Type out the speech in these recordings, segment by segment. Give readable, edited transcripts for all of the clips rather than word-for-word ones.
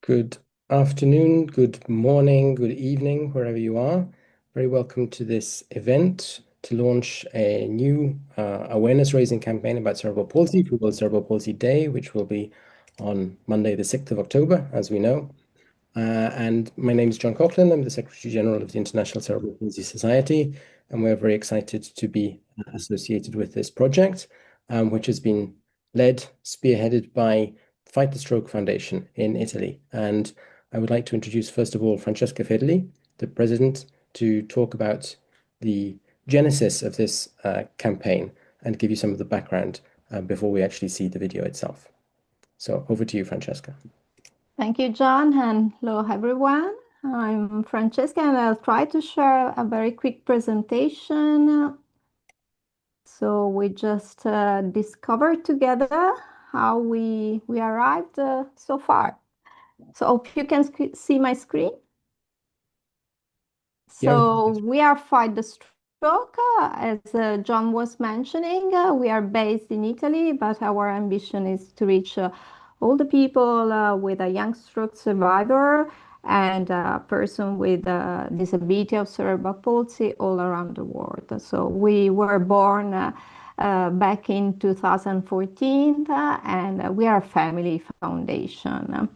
Good afternoon, good morning, good evening, wherever you are. Very welcome to this event to launch a new awareness-raising campaign about cerebral palsy for World Cerebral Palsy Day, which will be on Monday, the 6th of October, as we know. And my name is John Coughlin. I'm the Secretary General of the International Cerebral Palsy Society, and we're very excited to be associated with this project, which has been led, spearheaded by Fight the Stroke Foundation in Italy. And I would like to introduce, first of all, Francesca Fedeli, the president, to talk about the genesis of this campaign and give you some of the background before we actually see the video itself. So over to you, Francesca. Thank you, John, and hello, everyone. I'm Francesca, and I'll try to share a very quick presentation. So we just discovered together how we arrived so far. So hope you can see my screen. So we are Fight the Stroke. As John was mentioning, we are based in Italy, but our ambition is to reach all the people with a young stroke survivor and a person with a disability of cerebral palsy all around the world. So we were born back in 2014, and we are a family foundation.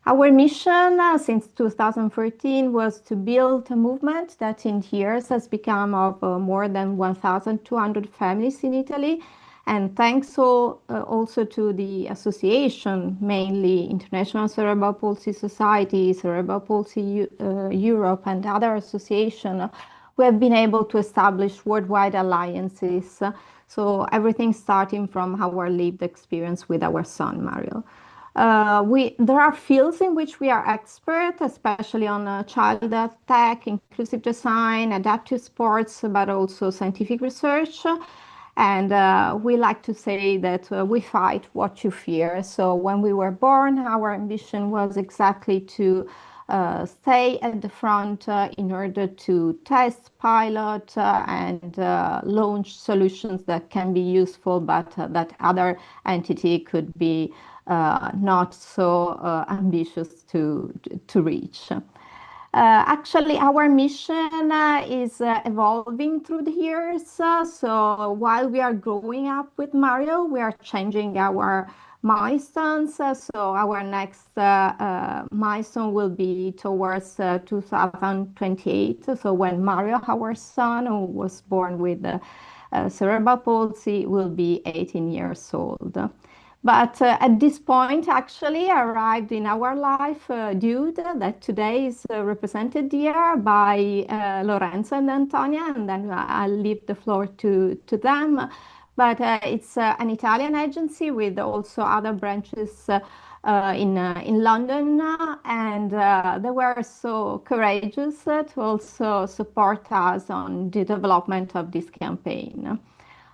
Our mission since 2014 was to build a movement that in years has become of more than 1,200 families in Italy. And thanks also to the association, mainly International Cerebral Palsy Society, Cerebral Palsy Europe, and other associations, we have been able to establish worldwide alliances. So everything starting from our lived experience with our son, Mario. There are fields in which we are expert, especially on child tech, inclusive design, adaptive sports, but also scientific research. And we like to say that we fight what you fear. So when we were born, our ambition was exactly to stay at the front in order to test, pilot, and launch solutions that can be useful, but that other entity could be not so ambitious to reach. Actually, our mission is evolving through the years. So while we are growing up with Mario, we are changing our milestones. So our next milestone will be towards 2028. So when Mario, our son, who was born with cerebral palsy, will be 18 years old. But at this point, actually, arrived in our life dude that today is represented here by Lorenzo and Antonia, and then I'll leave the floor to them. But it's an Italian agency with also other branches in London, and they were so courageous to also support us on the development of this campaign.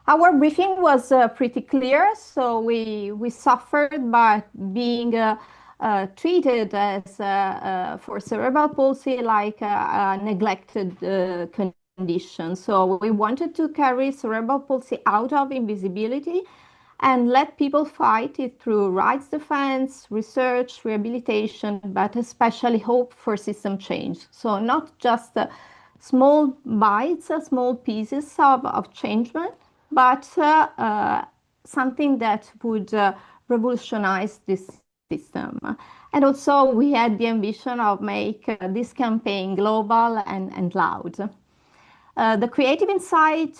Our briefing was pretty clear, so we suffered by being treated as for cerebral palsy like a neglected condition. So we wanted to carry cerebral palsy out of invisibility and let people fight it through rights defense, research, rehabilitation, but especially hope for system change. So not just small bites, small pieces of changement, but something that would revolutionize this system. And also we had the ambition of make this campaign global and loud. The creative insight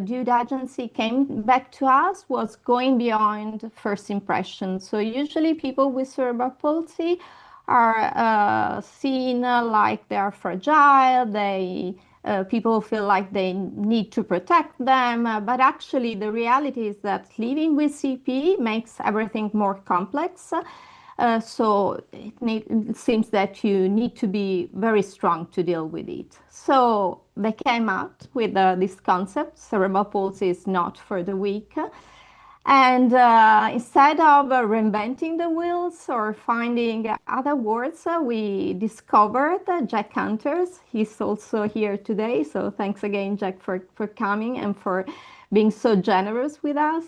due agency came back to us was going beyond first impression. So usually people with cerebral palsy are seen like they are fragile, people feel like they need to protect them, but actually the reality is that living with CP makes everything more complex. So it seems that you need to be very strong to deal with it. So they came out with this concept, cerebral palsy is not for the weak. And instead of reinventing the wheels or finding other words, we discovered Jack Hunters. He's also here today. So thanks again, Jack, for coming and for being so generous with us.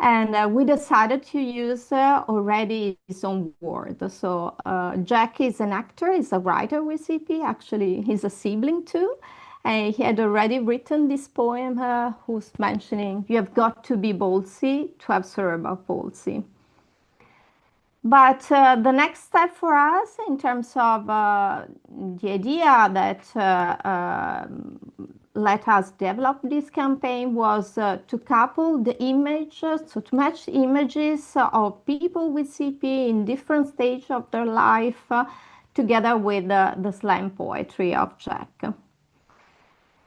And we decided to use already his own word. So Jack is an actor, he's a writer with CP. Actually, he's a sibling too. And he had already written this poem who's mentioning, you have got to be ballsy to have cerebral palsy. But the next step for us in terms of the idea that let us develop this campaign was to couple the images, so to match images of people with CP in different stages of their life together with the slam poetry of Jack.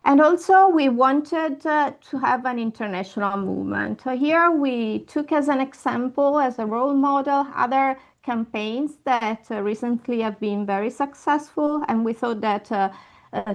And also, we wanted to have an international movement. Here, we took as an example, as a role model, other campaigns that recently have been very successful, and we thought that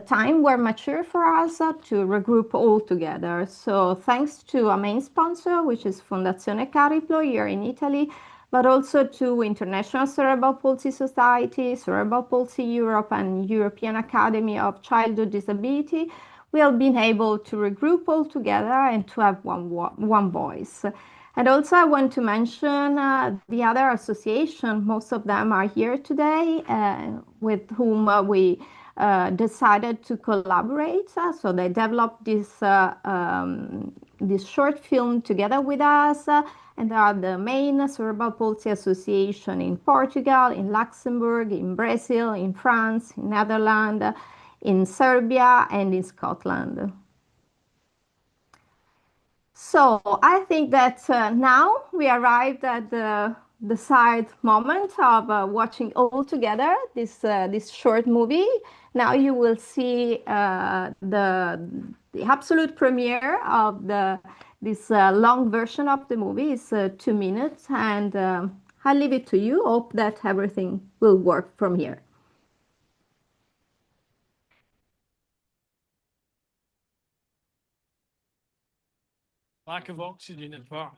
time were mature for us to regroup all together. So, thanks to a main sponsor, which is Fondazione Cariplo here in Italy, but also to International Cerebral Palsy Society, Cerebral Palsy Europe, and European Academy of Childhood Disability, we have been able to regroup all together and to have one voice. And also, I want to mention the other association. Most of them are here today, with whom we decided to collaborate. So they developed this short film together with us. And they are the main Cerebral Palsy Association in Portugal, in Luxembourg, in Brazil, in France, in Netherlands, in Serbia, and in Scotland. So I think that now we arrived at the desired moment of watching all together this short movie. Now you will see the absolute premiere of this long version of the movie. It's 2 minutes, and I'll leave it to you. Hope that everything will work from here. Lack of oxygen at birth.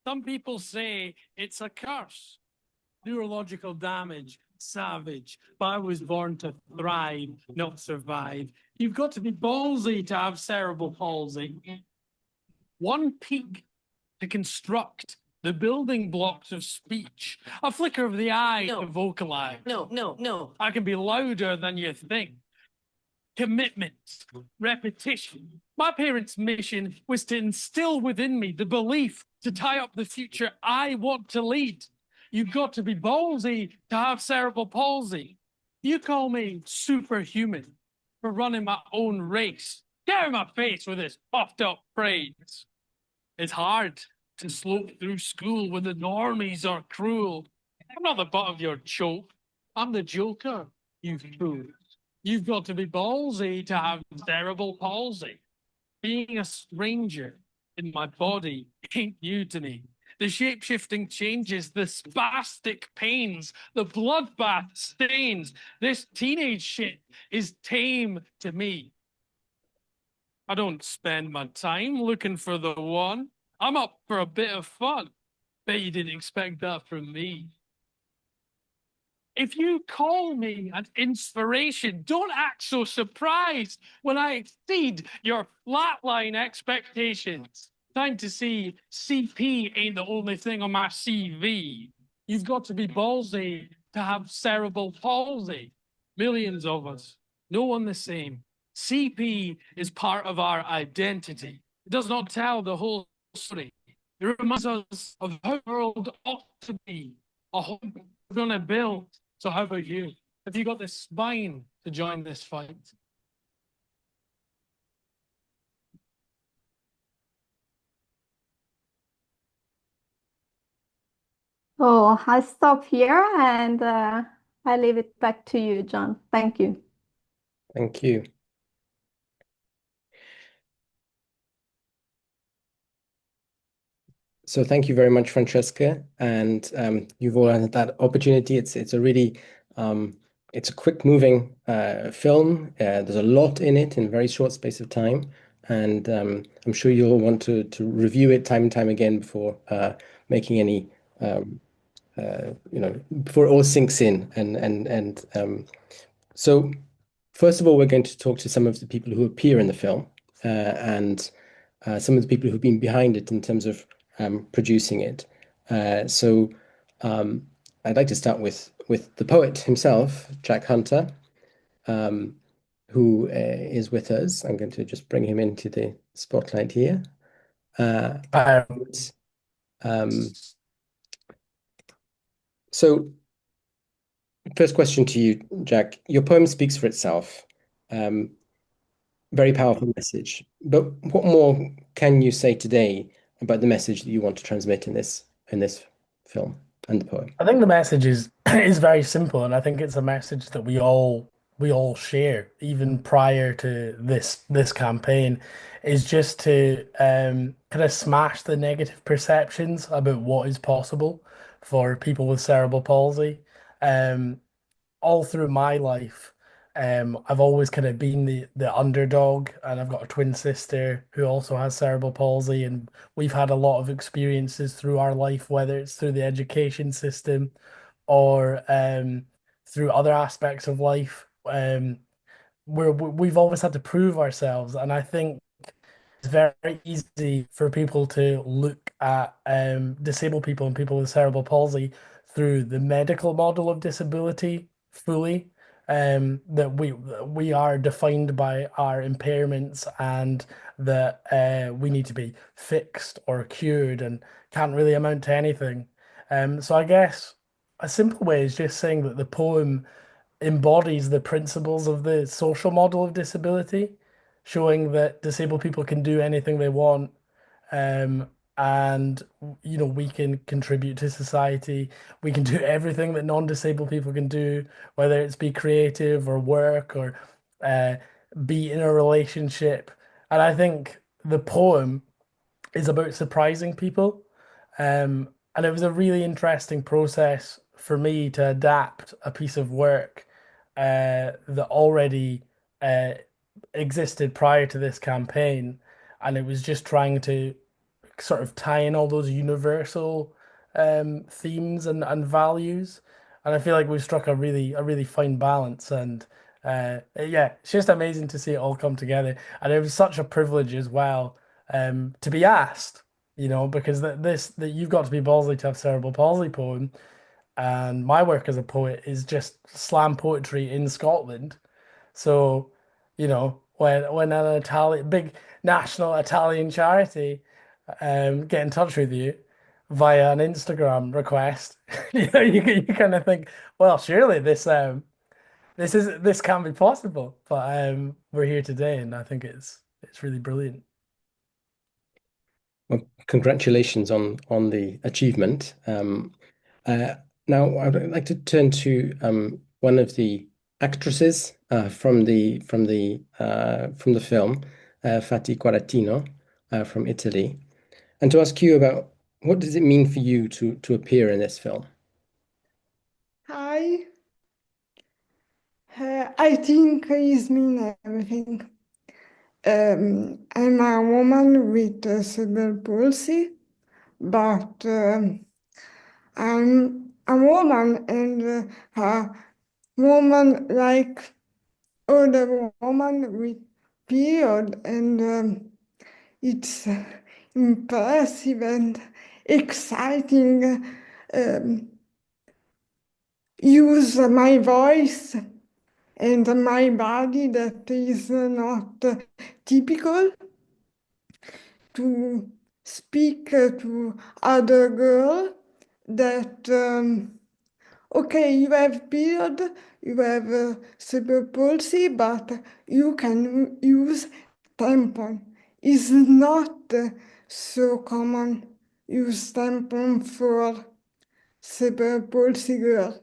Some people say it's a curse. Neurological damage, savage. But I was born to thrive, not survive. You've got to be ballsy to have cerebral palsy. One peak to construct the building blocks of speech. A flicker of the eye to vocalize. No. I can be louder than you think. Commitment, repetition. My parents' mission was to instill within me the belief to tie up the future I want to lead. You've got to be ballsy to have cerebral palsy. You call me superhuman for running my own race. Get out of my face with this puffed up praise. It's hard to slope through school when the normies are cruel. I'm not the butt of your joke. I'm the joker, you fool. You've got to be ballsy to have cerebral palsy. Being a stranger in my body ain't new to me. The shape-shifting changes, the spastic pains, the bloodbath stains. This teenage shit is tame to me. I don't spend my time looking for the one. I'm up for a bit of fun. Bet you didn't expect that from me. If you call me an inspiration, don't act so surprised when I exceed your flatline expectations. Time to see CP ain't the only thing on my CV. You've got to be ballsy to have cerebral palsy. Millions of us, no one the same. CP is part of our identity. It does not tell the whole story. It reminds us of how the world ought to be, a home we're going to build. So how about you? Have you got the spine to join this fight? Oh, I stop here and I leave it back to you, John. Thank you. Thank you. So thank you very much, Francesca, and you've all had that opportunity. It's a really it's a quick moving film. There's a lot in it in a very short space of time, and I'm sure you'll want to review it time and time again before making any before it all sinks in. So first of all, we're going to talk to some of the people who appear in the film and some of the people who've been behind it in terms of producing it. So I'd like to start with the poet himself, Jack Hunter, who is with us. I'm going to just bring him into the spotlight here. Uh, Um, so, first question to you, Jack. Your poem speaks for itself. Um, Very powerful message. But what more can you say today about the message that you want to transmit in this film and the poem? I think the message is is very simple, and I think it's a message that we all share, even prior to this campaign, is just to kind of smash the negative perceptions about what is possible for people with cerebral palsy. Um, all through my life, I've always kind of been the underdog, and I've got a twin sister who also has cerebral palsy, and we've had a lot of experiences through our life, whether it's through the education system or through other aspects of life, where we've always had to prove ourselves, and I think it's very easy for people to look at disabled people and people with cerebral palsy through the medical model of disability fully. That we are defined by our impairments and that we need to be fixed or cured and can't really amount to anything. So I guess a simple way is just saying that the poem embodies the principles of the social model of disability, showing that disabled people can do anything they want, um, and we can contribute to society. We can do everything that non-disabled people can do, whether it's be creative or work or uh, be in a relationship. And I think the poem is about surprising people. And it was a really interesting process for me to adapt a piece of work that already uh, existed prior to this campaign. And it was just trying to sort of tie in all those universal themes and values. And I feel like we've struck a really fine balance. And yeah, it's just amazing to see it all come together. And it was such a privilege as well to be asked, because that you've got to be ballsy to have cerebral palsy poem. And my work as a poet is just slam poetry in Scotland. So, when an Italian big national Italian charity get in touch with you via an Instagram request, you kind of think, well, surely this can be possible. But we're here today, and I think it's really brilliant. Well, congratulations on the achievement. Uh, Now, I'd like to turn to one of the actresses from the film, Fati Quaratino, from Italy, and to ask you about what does it mean for you to appear in this film? Hi, I think it's mean everything. I'm a woman with cerebral palsy, but I'm a woman and a woman like other woman with period, and it's impressive and exciting. Um, use my voice and my body that is not typical to speak to other girl that okay, you have period, you have cerebral palsy, but you can use tampon. It's not so common use tampon for cerebral palsy girl.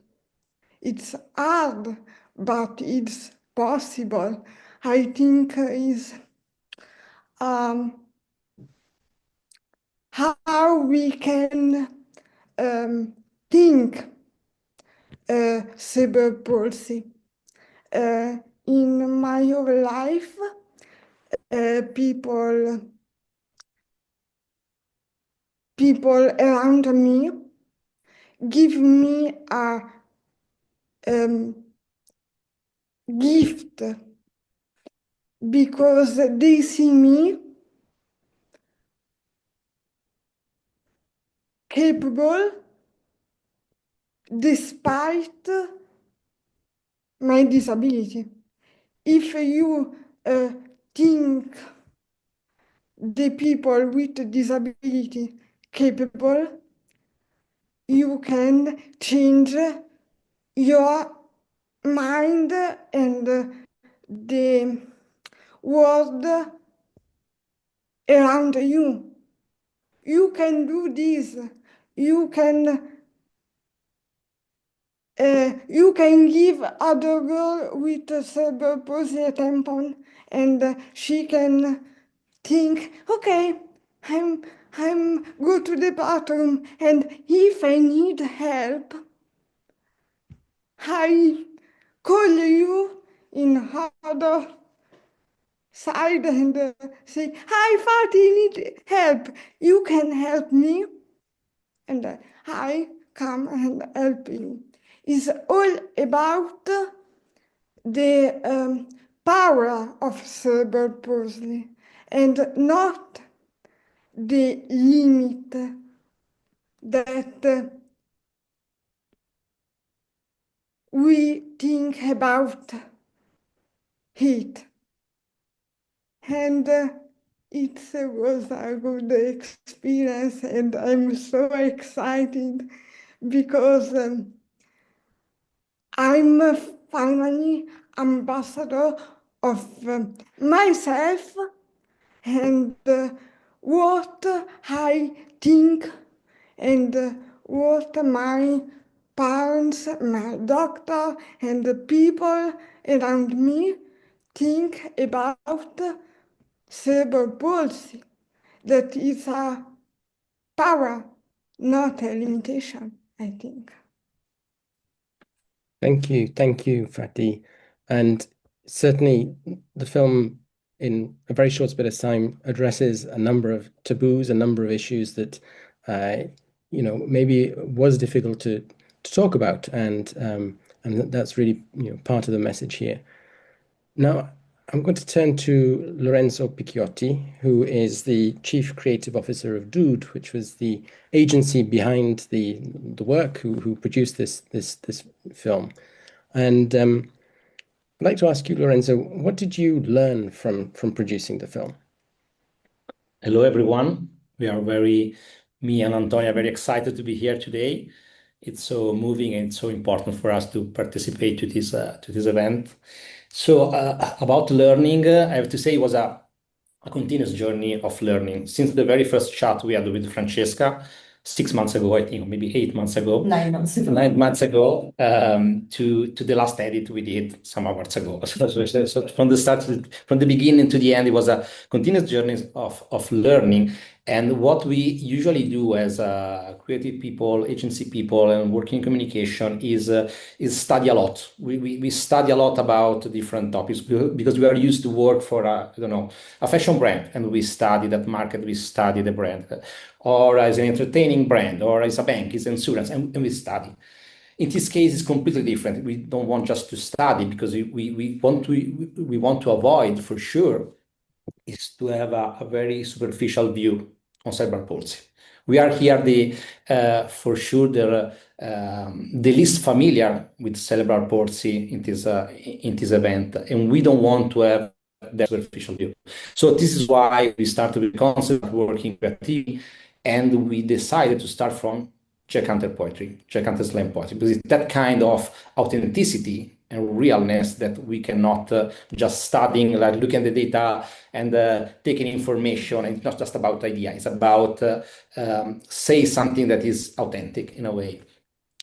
It's hard, but it's possible. I think is um, how we can think cerebral palsy. In my whole life, people around me give me a gift because they see me capable despite my disability. If you think the people with disability capable, you can change your mind and the world around you. You can do this. You can give other girl with cerebral palsy a tampon, and she can think, okay, I'm go to the bathroom, and if I need help, I call you in other side and say, hi, Fatih, need help. You can help me, and I come and help you. It's all about the power of cerebral palsy and not the limit that we think about it. And it was a good experience, and I'm so excited because I'm finally ambassador of myself and what I think and what my parents, my doctor, and the people around me think about cerebral palsy. That is a power, not a limitation, I think. Thank you, Fatih. And certainly the film, in a very short bit of time, addresses a number of taboos, a number of issues that, maybe was difficult to talk about, and that's really part of the message here. Now, I'm going to turn to Lorenzo Picchiotti, who is the Chief Creative Officer of Dude, which was the agency behind the work, who produced this film. And I'd like to ask you, Lorenzo, what did you learn from producing the film? Hello, everyone. Me and Antonia, very excited to be here today. It's so moving and so important for us to participate to this event. So about learning, I have to say it was a continuous journey of learning since the very first chat we had with Francesca 6 months ago, I think, or maybe 8 months ago. 9 months ago. 9 months ago, to the last edit we did some hours ago. So from the start, from the beginning to the end, it was a continuous journey of learning. And what we usually do as creative people, agency people, and working in communication is study a lot. We study a lot about different topics because we are used to work for a fashion brand, and we study that market, we study the brand, or as an entertaining brand, or as a bank, is insurance, and we study. In this case, it's completely different. We don't want just to study because we want to avoid, for sure, is to have a very superficial view on cerebral palsy. We are here for sure the least familiar with cerebral palsy in this event, and we don't want to have that superficial view. So this is why we started with concept working creatively, and we decided to start from Jack Hunter poetry, Jack Hunter slam poetry, because it's that kind of authenticity and realness that we cannot just studying, like looking at the data and taking information. It's not just about idea, it's about say something that is authentic in a way.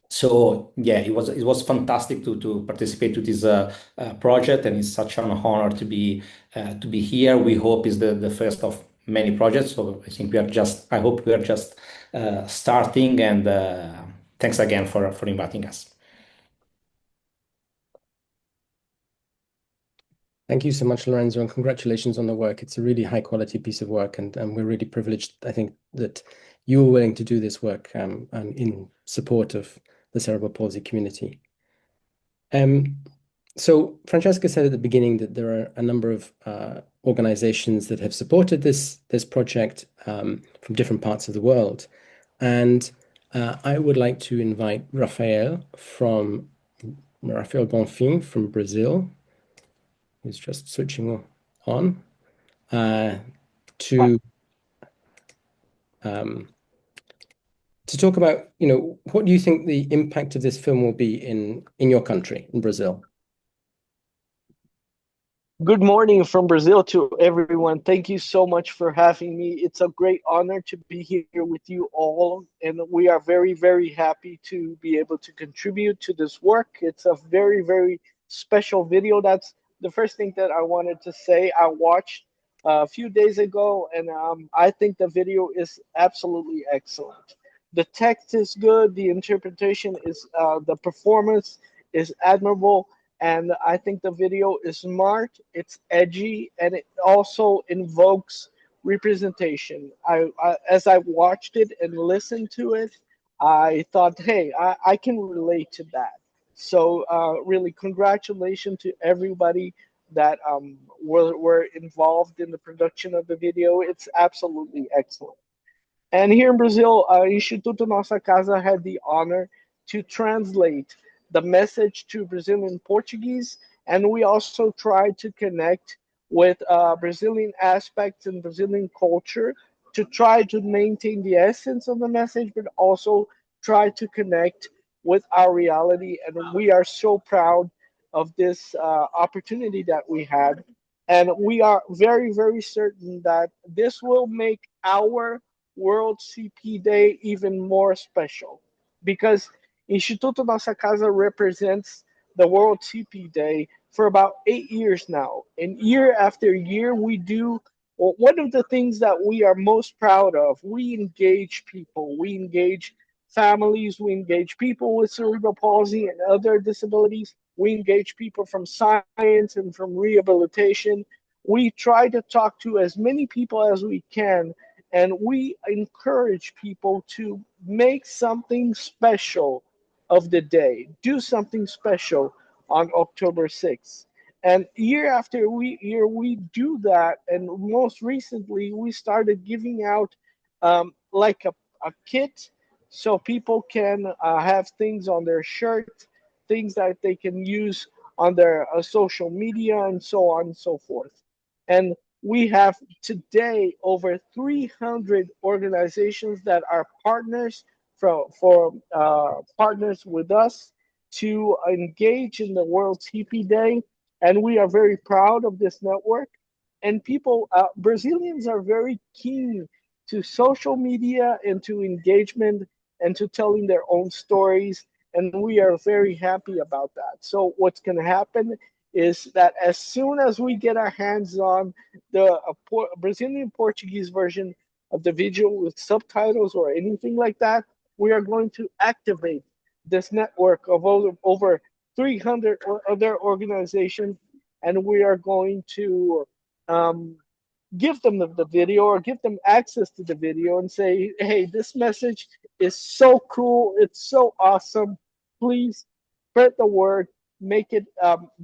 So yeah, it was fantastic to participate to this project, and it's such an honor to be here. We hope is the first of many projects. So I hope we are just starting, and thanks again for inviting us. Thank you so much, Lorenzo, and congratulations on the work. It's a really high quality piece of work, and we're really privileged, I think, that you were willing to do this work in support of the cerebral palsy community. So Francesca said at the beginning that there are a number of organizations that have supported this project from different parts of the world. And I would like to invite Rafael Bonfim from Brazil, who's just switching on, to talk about, what do you think the impact of this film will be in your country, in Brazil? Good morning from Brazil to everyone. Thank you so much for having me. It's a great honor to be here with you all, and we are very, very happy to be able to contribute to this work. It's a very, very special video. That's the first thing that I wanted to say. I watched a few days ago, and I think the video is absolutely excellent. The text is good, the interpretation is, the performance is admirable, and I think the video is smart, it's edgy, and it also invokes representation. As I watched it and listened to it, I thought, hey, I can relate to that. So really, congratulations to everybody that were involved in the production of the video. It's absolutely excellent. And here in Brazil, Instituto Nossa Casa had the honor to translate the message to Brazilian Portuguese, and we also tried to connect with Brazilian aspects and Brazilian culture to try to maintain the essence of the message, but also try to connect with our reality. And we are so proud of this opportunity that we had. And we are very, very certain that this will make our World CP Day even more special, because Instituto Nossa Casa represents the World CP Day for about 8 years now. And year after year, we do, well, one of the things that we are most proud of. We engage people, we engage families, we engage people with cerebral palsy and other disabilities, we engage people from science and from rehabilitation. We try to talk to as many people as we can, and we encourage people to make something special of the day, do something special on October 6th. And year after year, we do that. And most recently, we started giving out like a kit so people can have things on their shirt, things that they can use on their social media, and so on and so forth. And we have today over 300 organizations that are partners for partners with us to engage in the World TP Day, and we are very proud of this network. And people, Brazilians are very keen to social media and to engagement and to telling their own stories, and we are very happy about that. So what's going to happen is that as soon as we get our hands on the Brazilian Portuguese version of the video with subtitles or anything like that, we are going to activate this network of over 300 other organizations, and we are going to give them the video or give them access to the video and say, hey, this message is so cool, it's so awesome. Please spread the word, make it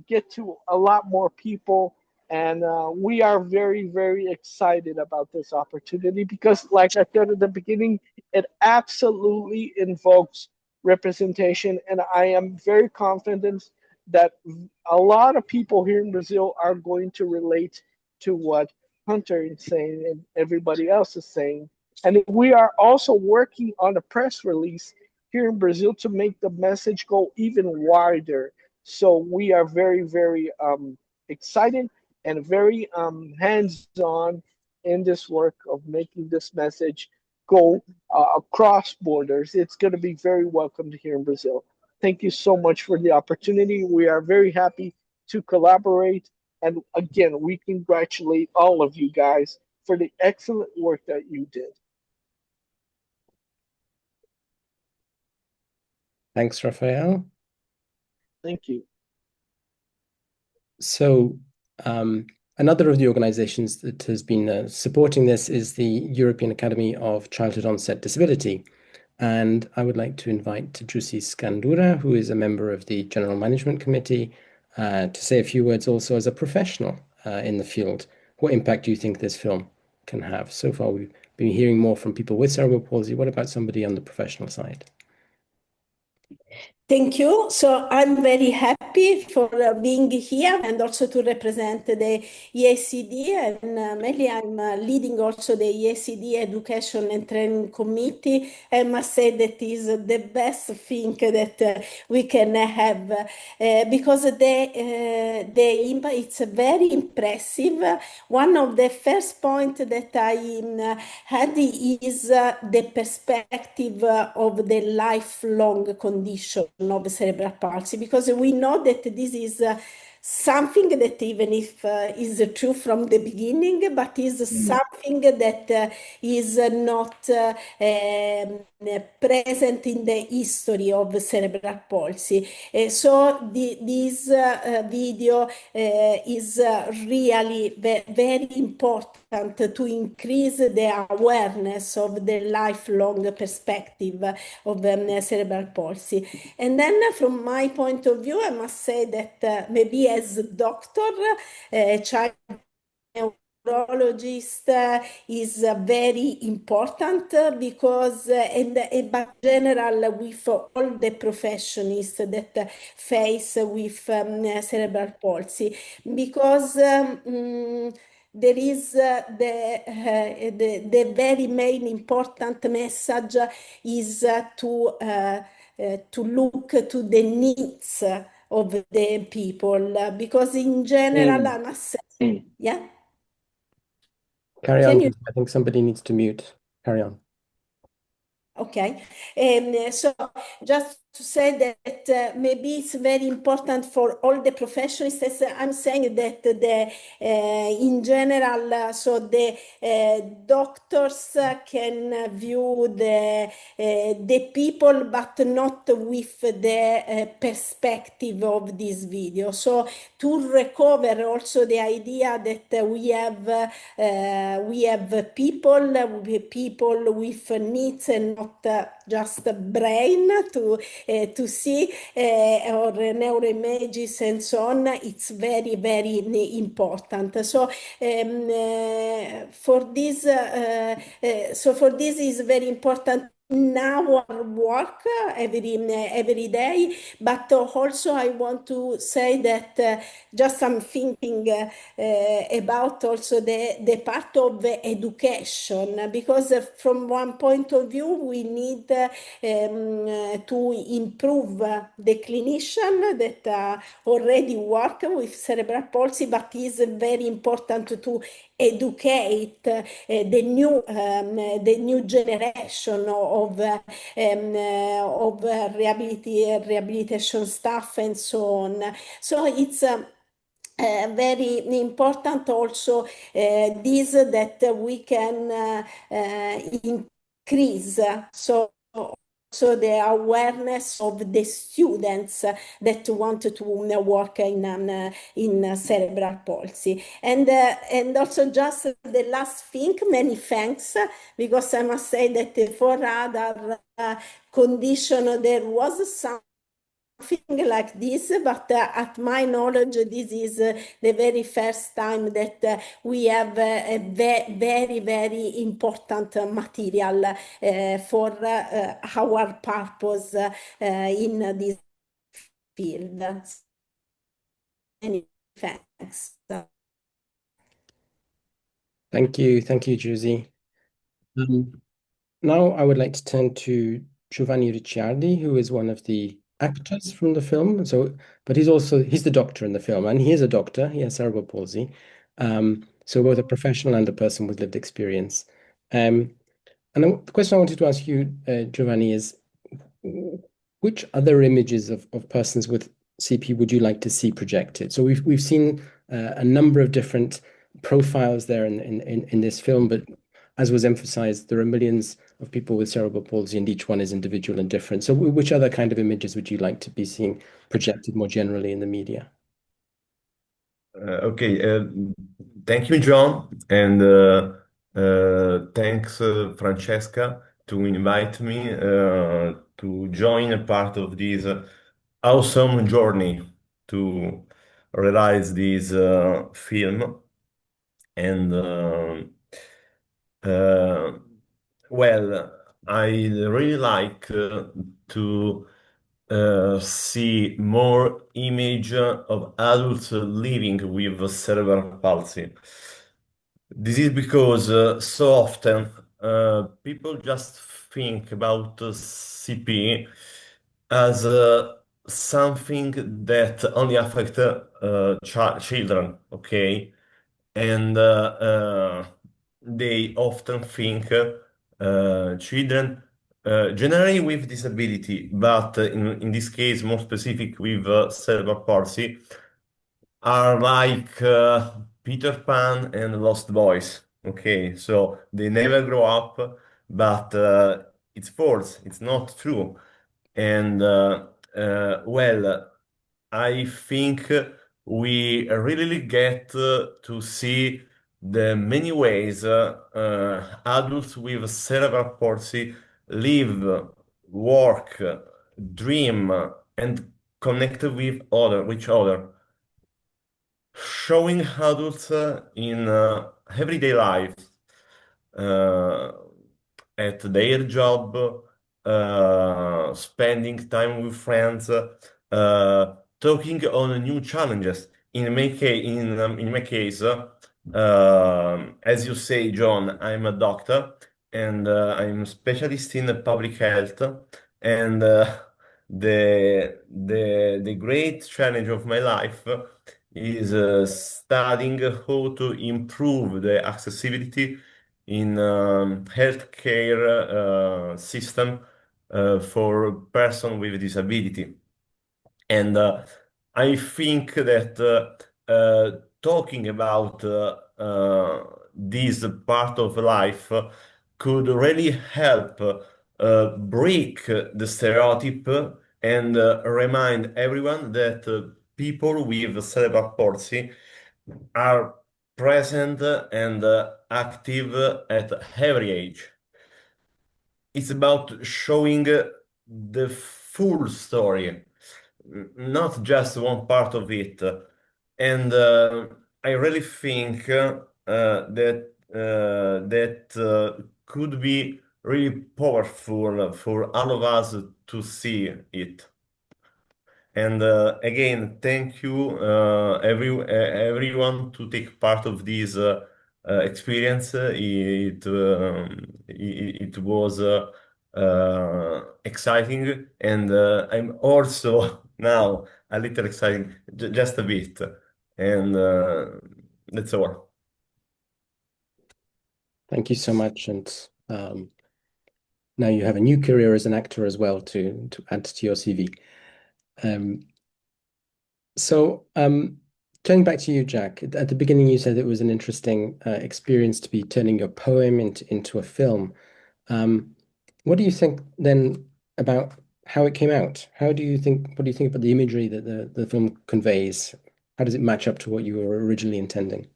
get to a lot more people. And we are very, very excited about this opportunity because, like I said at the beginning, it absolutely invokes representation. And I am very confident that a lot of people here in Brazil are going to relate to what Hunter is saying and everybody else is saying. And we are also working on a press release here in Brazil to make the message go even wider. So we are very, very excited and very hands-on in this work of making this message go across borders. It's going to be very welcomed here in Brazil. Thank you so much for the opportunity. We are very happy to collaborate. And again, we congratulate all of you guys for the excellent work that you did. Thanks, Rafael. Thank you. So another of the organizations that has been supporting this is the European Academy of Childhood Onset Disability. And I would like to invite Jussi Skandura, who is a member of the General Management Committee, to say a few words also as a professional in the field. What impact do you think this film can have? So far, we've be hearing more from people with cerebral palsy. What about somebody on the professional side? Thank you. So I'm very happy for being here and also to represent the EACD. And mainly I'm leading also the EACD Education and Training Committee. I must say that is the best thing that we can have because it's very impressive. One of the first points that I had is the perspective of the lifelong condition of cerebral palsy, because we know that this is something that even if is true from the beginning, but is something that is not present in the history of cerebral palsy. So this video is really very important to increase the awareness of the lifelong perspective of cerebral palsy. And then from my point of view, I must say that maybe as a doctor, child neurologist is very important because but general with all the professionals that face with cerebral palsy, because there is the very main important message is to look to the needs of the people, because in general, I must say, yeah. Carry on, Can you? please. I think somebody needs to mute. Carry on. Okay, so just to say that maybe it's very important for all the professionals. As I'm saying that in general, so the doctors can view the people, but not with the perspective of this video. So to recover also the idea that we have people with needs and not just a brain to see or neuroimages and so on. It's very, very important. So for this is very important in our work every day, but also I want to say that just I'm thinking about also the part of education, because from one point of view we need to improve the clinician that already work with cerebral palsy, but is very important to educate the new generation of rehabilitation staff and so on. So it's very important also this that we can increase. So the awareness of the students that want to work in cerebral palsy. And also just the last thing, many thanks, because I must say that for other condition there was something like this, but at my knowledge, this is the very first time that we have a very, very important material for our purpose in this field. Many thanks. Thank you, Josie. Now I would like to turn to Giovanni Ricciardi, who is one of the actors from the film. So, but he's the doctor in the film, and he is a doctor. He has cerebral palsy. So both a professional and a person with lived experience. And the question I wanted to ask you, Giovanni, is which other images of persons with CP would you like to see projected? So we've seen a number of different profiles there in this film, but as was emphasized, there are millions of people with cerebral palsy, and each one is individual and different. So which other kind of images would you like to be seeing projected more generally in the media? Okay, thank you, John, and thanks, Francesca, to invite me to join a part of this awesome journey to realize this film. And Well, I really like to see more image of adults living with cerebral palsy. This is because so often people just think about CP as something that only affect children, okay? And they often think children generally with disability, but in this case more specific with cerebral palsy, are like Peter Pan and Lost Boys. Okay, so they never grow up, but it's false. It's not true. And well, I think we really get to see the many ways adults with cerebral palsy live, work, dream, and connect with each other, showing adults in everyday life, uh, at their job, spending time with friends, talking on new challenges. In my case, as you say, John, I'm a doctor and I'm specialist in public health, and the great challenge of my life is studying how to improve the accessibility in healthcare system for person with disability. And I think that talking about this part of life could really help break the stereotype and remind everyone that people with cerebral palsy are present and active at every age. It's about showing the full story, not just one part of it. And I really think that could be really powerful for all of us to see it. And again, thank you, everyone, to take part of this experience. It was exciting, and I'm also now a little exciting, just a bit. And that's all. Thank you so much. And now you have a new career as an actor as well to add to your CV. So turning back to you, Jack, at the beginning you said it was an interesting experience to be turning your poem into a film. What do you think then about how it came out? What do you think about the imagery that the film conveys? How does it match up to what you were originally intending?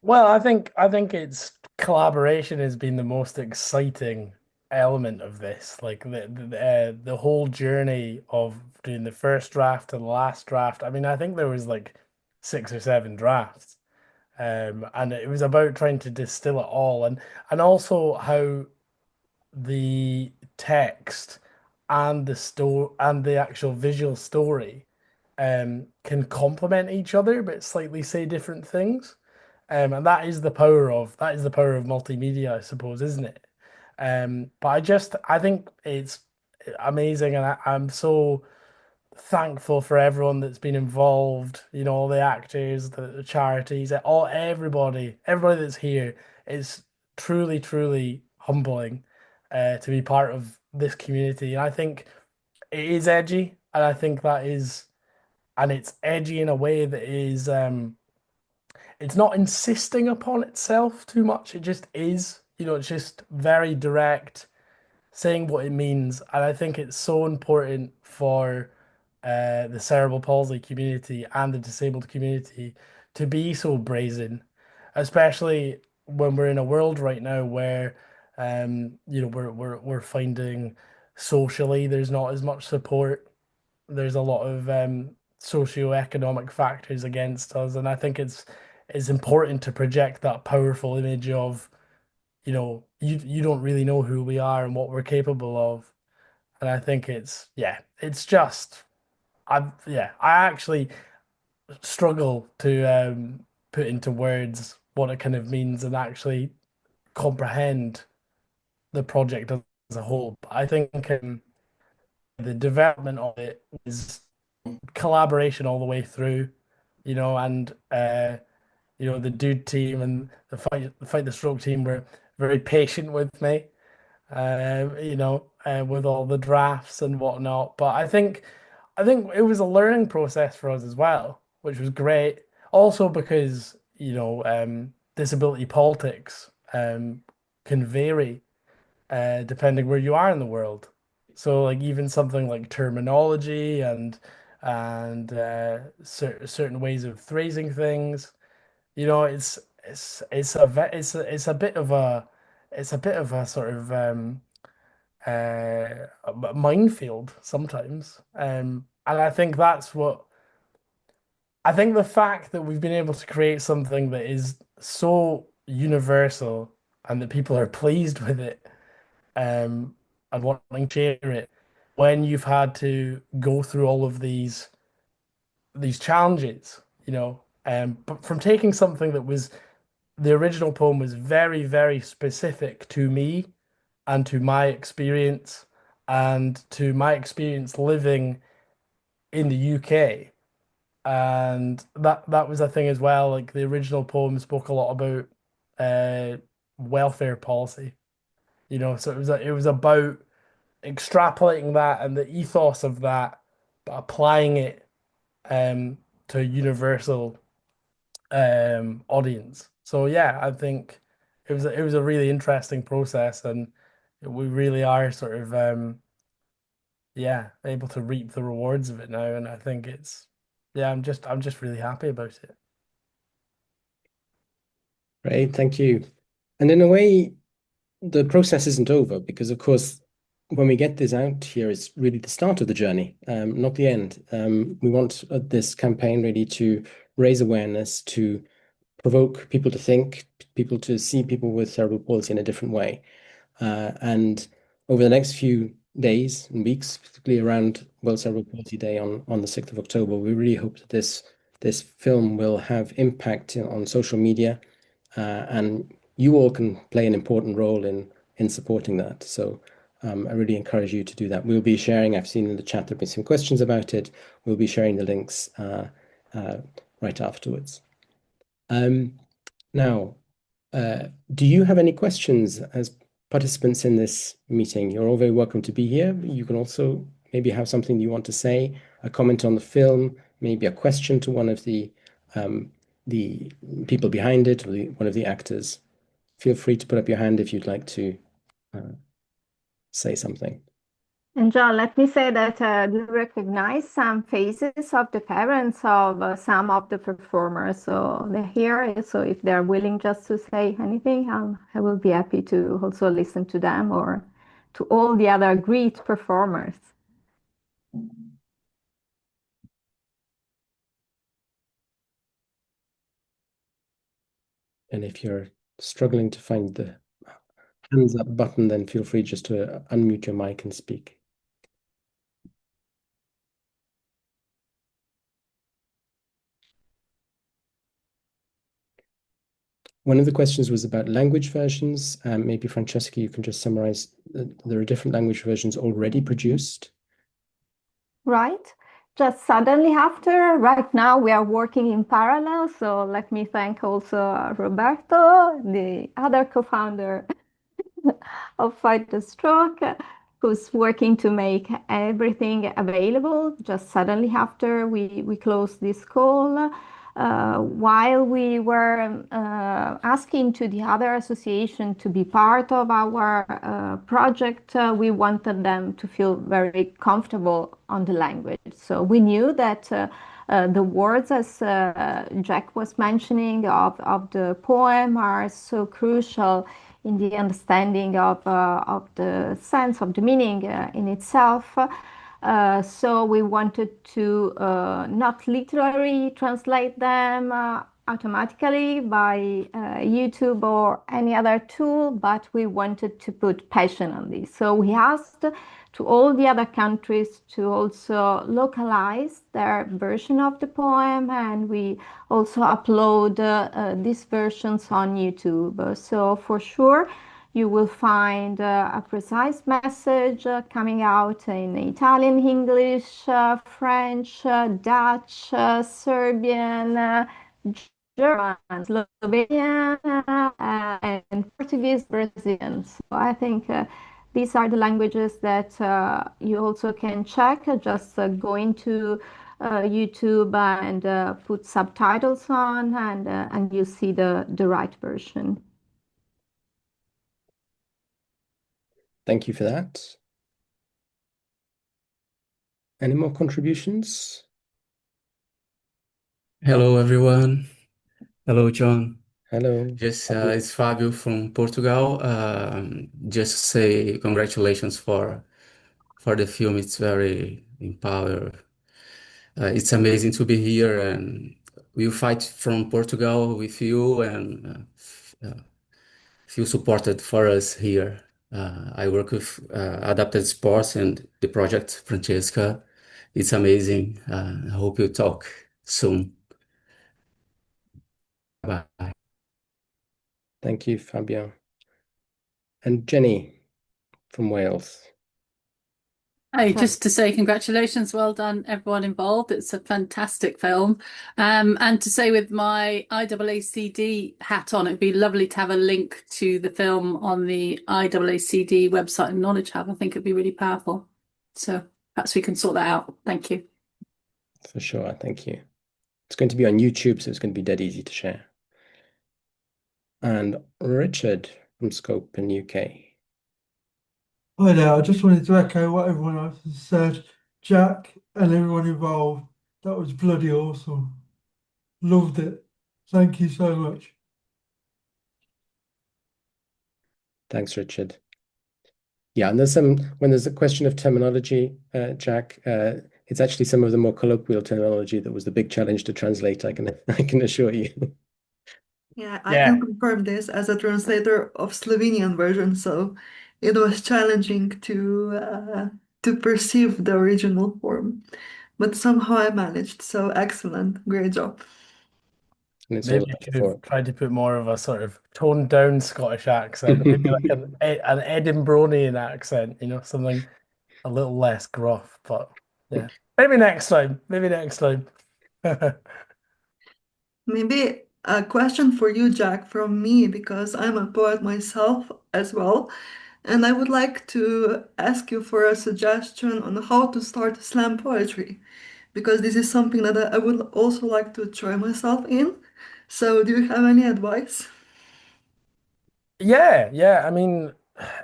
Well, I think it's collaboration has been the most exciting element of this. Like the whole journey of doing the first draft to the last draft. I mean, I think there was like 6 or 7 drafts. And it was about trying to distill it all, and also how the text and the store and the actual visual story can complement each other but slightly say different things. And that is the power of multimedia, I suppose, isn't it? But I think it's amazing, and I'm so thankful for everyone that's been involved, all the actors, the charities, everybody that's here. It's truly, truly humbling to be part of this community. And I think it is edgy, and I think and it's edgy in a way that is, it's not insisting upon itself too much. It just is, it's just very direct, saying what it means. And I think it's so important for the cerebral palsy community and the disabled community to be so brazen, especially when we're in a world right now where we're finding socially there's not as much support. There's a lot of socioeconomic factors against us, and I think it's important to project that powerful image of you don't really know who we are and what we're capable of. And I think it's just I actually struggle to put into words what it kind of means and actually comprehend the project as a whole. But I think the development of it is collaboration all the way through, and the dude team and the stroke team were very patient with me, with all the drafts and whatnot. But I think it was a learning process for us as well, which was great. Also because, disability politics can vary depending where you are in the world. So like even something like terminology and certain ways of phrasing things, it's a bit of a sort of a minefield sometimes. And I think the fact that we've been able to create something that is so universal and that people are pleased with it, and wanting to share it when you've had to go through all of these challenges, but from taking something that was the original poem was very, very specific to me and to my experience living in the UK. And that was a thing as well. Like the original poem spoke a lot about uh, welfare policy, so it was about extrapolating that and the ethos of that, but applying it um, to a universal audience. So yeah, I think it was a really interesting process, and we really are sort of able to reap the rewards of it now. And I think I'm just really happy about it. Great, thank you. And in a way, the process isn't over because, of course, when we get this out here, it's really the start of the journey, not the end. We want this campaign really to raise awareness, to provoke people to think, people to see people with cerebral palsy in a different way. And over the next few days and weeks, particularly around World Cerebral Palsy Day on the 6th of October, we really hope that this film will have impact on social media, and you all can play an important role in supporting that. So I really encourage you to do that. We'll be sharing, I've seen in the chat there have been some questions about it. We'll be sharing the links right afterwards. Now, do you have any questions as participants in this meeting? You're all very welcome to be here. You can also maybe have something you want to say, a comment on the film, maybe a question to one of the people behind it or one of the actors. Feel free to put up your hand if you'd like to say something. And John, let me say that we recognize some faces of the parents of some of the performers. So they're here. So if they're willing just to say anything, I will be happy to also listen to them or to all the other great performers. And if you're struggling to find the hands up button, then feel free just to unmute your mic and speak. One of the questions was about language versions. Maybe Francesca, you can just summarize. There are different language versions already produced. Right. Just suddenly after, right now we are working in parallel. So let me thank also Roberto, the other co-founder of Fight the Stroke, who's working to make everything available just suddenly after we closed this call. While we were asking to the other association to be part of our project, we wanted them to feel very comfortable on the language. So we knew that the words, as Jack was mentioning, of the poem are so crucial in the understanding of the sense of the meaning in itself. So we wanted to not literally translate them automatically by YouTube or any other tool, but we wanted to put passion on this. So we asked to all the other countries to also localize their version of the poem, and we also upload these versions on YouTube. So for sure, you will find a precise message coming out in Italian, English, French, Dutch, Serbian, German, Slovenian, and Portuguese, Brazilian. So I think these are the languages that you also can check. Just go into YouTube and put subtitles on, and you see the right version. Thank you for that. Any more contributions? Hello, everyone. Hello, John. Hello. Just it's Fábio from Portugal. Just say congratulations for the film. It's very empowered. It's amazing to be here, and we'll fight from Portugal with you and feel supported for us here. I work with adapted sports and the project Francesca. It's amazing. I hope you talk soon. Bye. Thank you, Fabio. And Jenny from Wales. Hey, just to say congratulations, well done everyone involved. It's a fantastic film. And to say with my IAACD hat on, it'd be lovely to have a link to the film on the IAACD website and Knowledge Hub. I think it'd be really powerful. So perhaps we can sort that out. Thank you. For sure, thank you. It's going to be on YouTube, so it's going to be dead easy to share. And Richard from Scope in UK. Hi there, I just wanted to echo what everyone else has said. Jack and everyone involved, that was bloody awesome. Loved it. Thank you so much. Thanks, Richard. Yeah, and when there's a question of terminology, Jack, it's actually some of the more colloquial terminology that was the big challenge to translate, I can assure you. Yeah, I can confirm this as a translator of Slovenian version, so it was challenging to perceive the original form, but somehow I managed. So excellent, great job. And it's Maybe all you about could the have tried to put more of a sort of toned down Scottish accent, maybe like an Edinburghian accent, something a little less gruff. But yeah, maybe next time. Maybe next time. Maybe a question for you, Jack, from me, because I'm a poet myself as well. And I would like to ask you for a suggestion on how to start slam poetry, because this is something that I would also like to try myself in. So, do you have any advice? Yeah. I mean,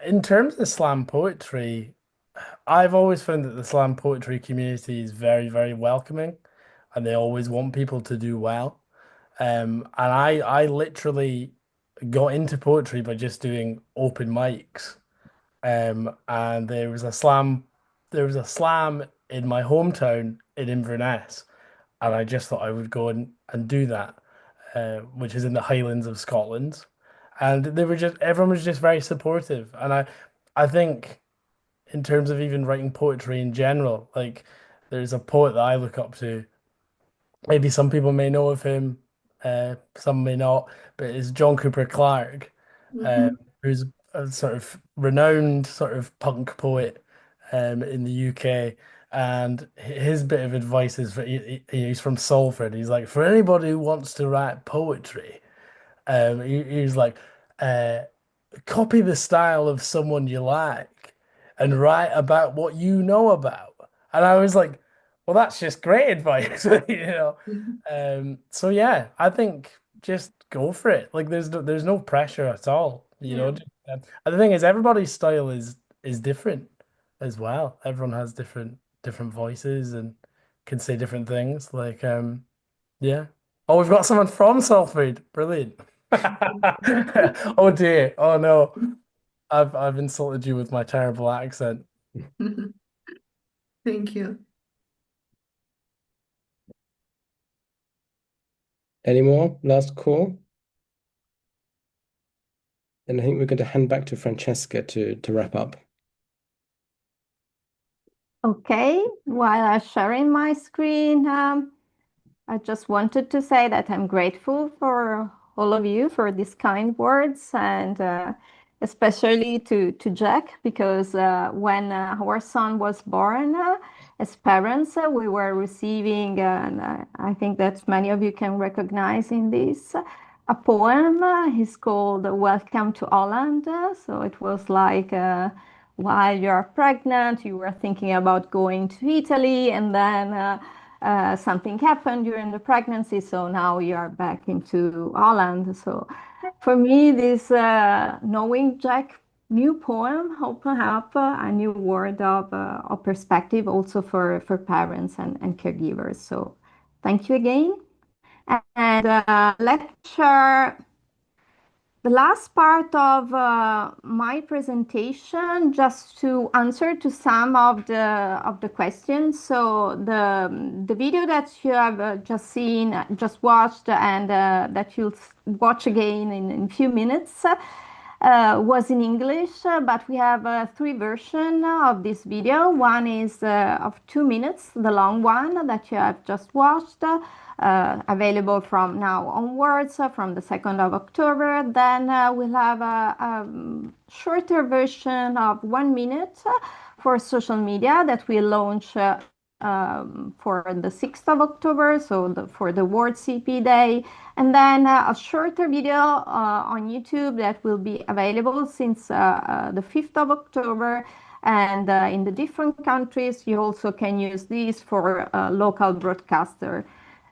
in terms of slam poetry, I've always found that the slam poetry community is very, very welcoming, and they always want people to do well. And I literally got into poetry by just doing open mics. And there was a slam in my hometown in Inverness, and I just thought I would go and do that, which is in the Highlands of Scotland. And everyone was just very supportive. And I think in terms of even writing poetry in general, like there's a poet that I look up to. Maybe some people may know of him, some may not, but it's John Cooper Clarke, Mhm. who's a sort of renowned sort of punk poet in the UK. And his bit of advice is he's from Salford. He's like, for anybody who wants to write poetry, he's like, uh, copy the style of someone you like and write about what you know about. And I was like, well, that's just great advice, you know. Mhm. So yeah, I think just go for it. Like there's no pressure at all, you know. Yeah. And the thing is, everybody's style is different as well. Everyone has different voices and can say different things. Like yeah. Oh, we've got someone from Salford. Brilliant. Oh dear. Oh no. I've insulted you with my terrible accent. Thank you. Any more last call? Then I think we're going to hand back to Francesca to wrap up. Okay, while I'm sharing my screen, I just wanted to say that I'm grateful for all of you for these kind words, and especially to Jack, because when our son was born, as parents, we were receiving, and I think that many of you can recognize in this, a poem. It's called Welcome to Holland. So it was like, while you're pregnant, you were thinking about going to Italy, and then something happened during the pregnancy, so now you are back into Holland. So for me, this knowing Jack new poem open up a new world of perspective also for parents and caregivers. So thank you again. And let's share the last part of my presentation, just to answer to some of the questions. So the video that you have just seen, just watched, and that you'll watch again in a few minutes, was in English, but we have three versions of this video. One is of 2 minutes, the long one that you have just watched, available from now onwards, from the 2nd of October. Then we'll have a shorter version of 1 minute for social media that we launch for the 6th of October, so for the World CP Day, and then a shorter video on YouTube that will be available since the 5th of October. And in the different countries, you also can use these for local broadcaster.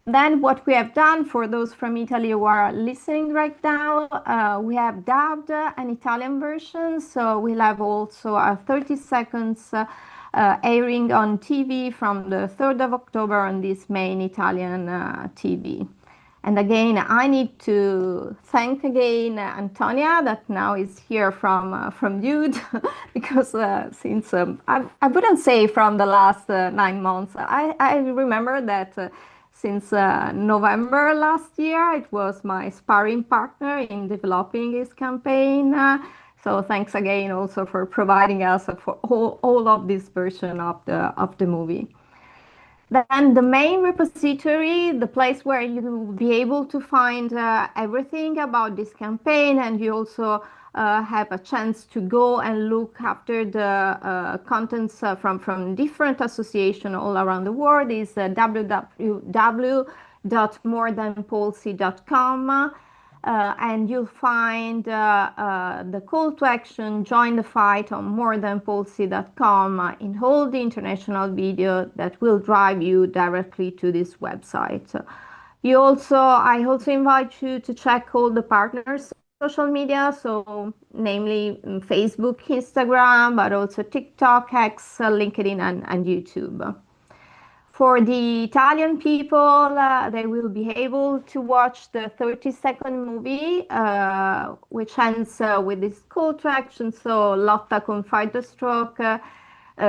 Then what we have done for those from Italy who are listening right now, we have dubbed an Italian version. So we'll have also a 30 seconds airing on TV from the 3rd of October on this main Italian TV. And again, I need to thank again Antonia, that now is here from Dude, because since I wouldn't say from the last 9 months, I remember that since November last year, it was my sparring partner in developing this campaign. So thanks again also for providing us for all of this version of the movie. Then the main repository, the place where you will be able to find everything about this campaign, and you also have a chance to go and look after the contents from different associations all around the world, is www.morethanpalsy.com. And you'll find the call to action, join the fight, on morethanpalsy.com in all the international video that will drive you directly to this website. I also invite you to check all the partners social media, so namely Facebook, Instagram, but also TikTok, X, LinkedIn, and YouTube. For the Italian people, they will be able to watch the 30-second movie, which ends with this call to action, so lotta con fight stroke,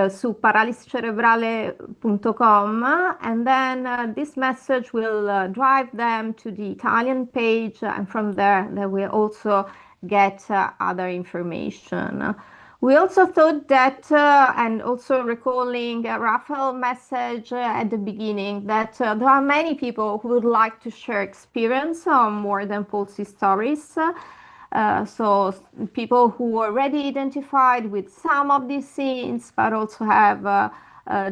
su paraliscerebrale.com, and then this message will drive them to the Italian page, and from there they will also get other information. We also thought that, and also recalling Raphael's message at the beginning, that there are many people who would like to share experience on More Than Palsy stories. So people who already identified with some of these scenes, but also have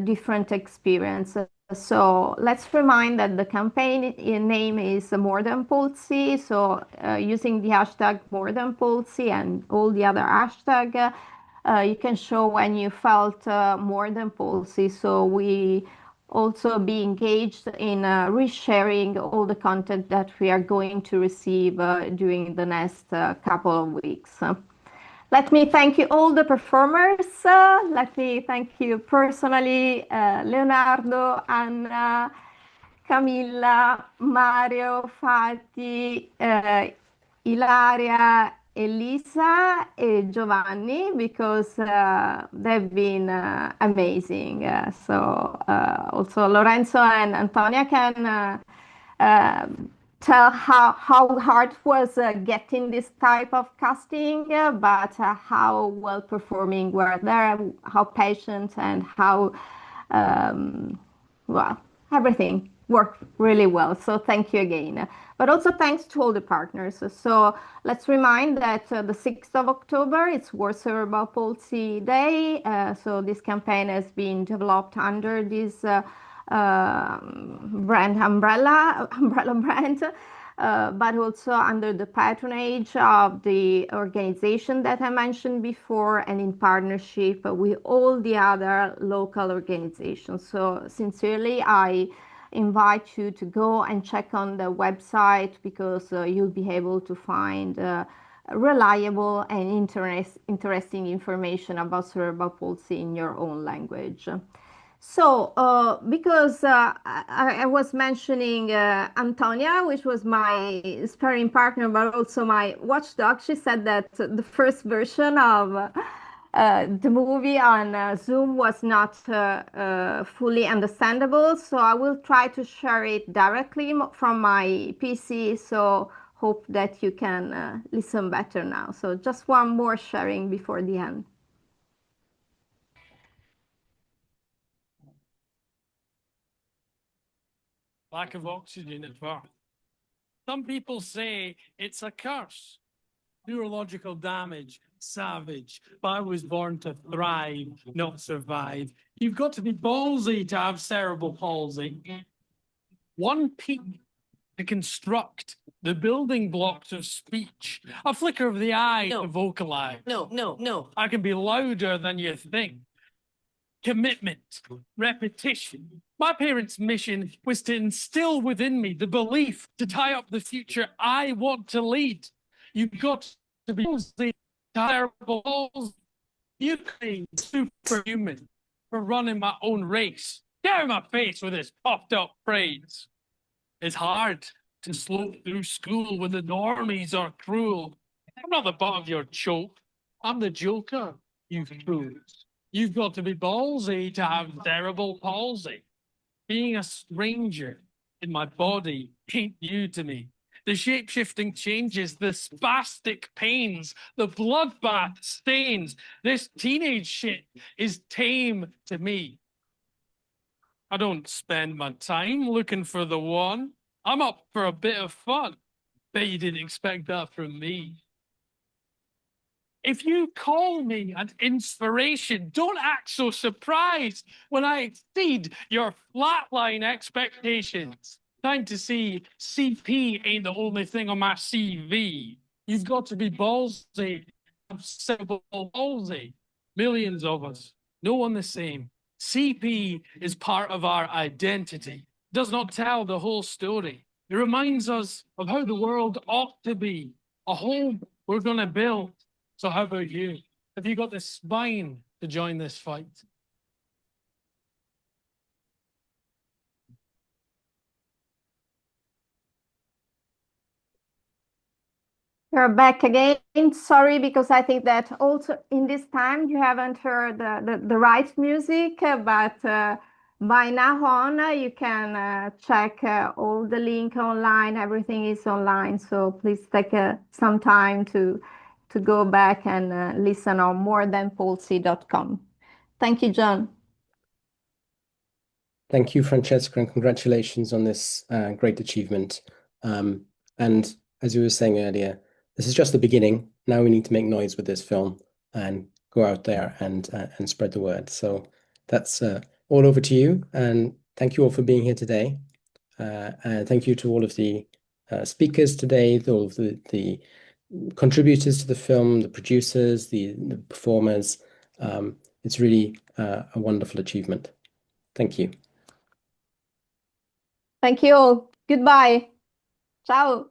different experience. So let's remind that the campaign name is More Than Palsy. So using the hashtag More Than Palsy and all the other hashtags, you can show when you felt more than palsy. So we also be engaged in resharing all the content that we are going to receive during the next couple of weeks. Let me thank you all the performers. Let me thank you personally, Leonardo, Anna, Camilla, Mario, Fati, Ilaria, Elisa, and Giovanni, because they've been amazing. So also Lorenzo and Antonia can tell how hard it was getting this type of casting, but how well performing were there, how patient, and how well, everything worked really well. So thank you again. But also thanks to all the partners. So let's remind that the 6th of October, it's World Cerebral Palsy Day. So this campaign has been developed under this brand umbrella brand. But also under the patronage of the organization that I mentioned before and in partnership with all the other local organizations. So sincerely, I invite you to go and check on the website because you'll be able to find reliable and interesting information about cerebral palsy in your own language. So, because I was mentioning Antonia, which was my sparring partner, but also my watchdog, she said that the first version of the movie on Zoom was not fully understandable. So I will try to share it directly from my PC. So hope that you can listen better now. So just one more sharing before the end. Lack of oxygen at birth. Some people say it's a curse. Neurological damage, savage. But I was born to thrive, not survive. You've got to be ballsy to have cerebral palsy. One peak to construct the building blocks of speech. A flicker of the eye to vocalize. No. I can be louder than you think. Commitment, repetition. My parents' mission was to instill within me the belief to tie up the future I want to lead. You've got to be terrible, Ukraine, superhuman for running my own race. Get out of my face with this popped up praise. It's hard to slope through school when the normies are cruel. I'm not the butt of your joke. I'm the joker, you fools. You've got to be ballsy to have cerebral palsy. Being a stranger in my body ain't new to me. The shape-shifting changes, the spastic pains, the bloodbath stains. This teenage shit is tame to me. I don't spend my time looking for the one. I'm up for a bit of fun. Bet you didn't expect that from me. If you call me an inspiration, don't act so surprised when I exceed your flatline expectations. Time to see CP ain't the only thing on my CV. You've got to be ballsy, simple ballsy. Millions of us, no one the same. CP is part of our identity, does not tell the whole story. It reminds us of how the world ought to be, a home we're going to build. So how about you? Have you got the spine to join this fight? You're back again. Sorry, because I think that also in this time you haven't heard the right music, but by now on you can check all the link online. Everything is online, so please take some time to go back and listen on morethanpalsy.com. Thank you, John. Thank you, Francesca, and congratulations on this great achievement. And as you were saying earlier, this is just the beginning. Now we need to make noise with this film and go out there and spread the word. So that's all over to you. And thank you all for being here today. And thank you to all of the speakers today, all of the contributors to the film, the producers, the performers. It's really a wonderful achievement. Thank you. Thank you all. Goodbye. Ciao.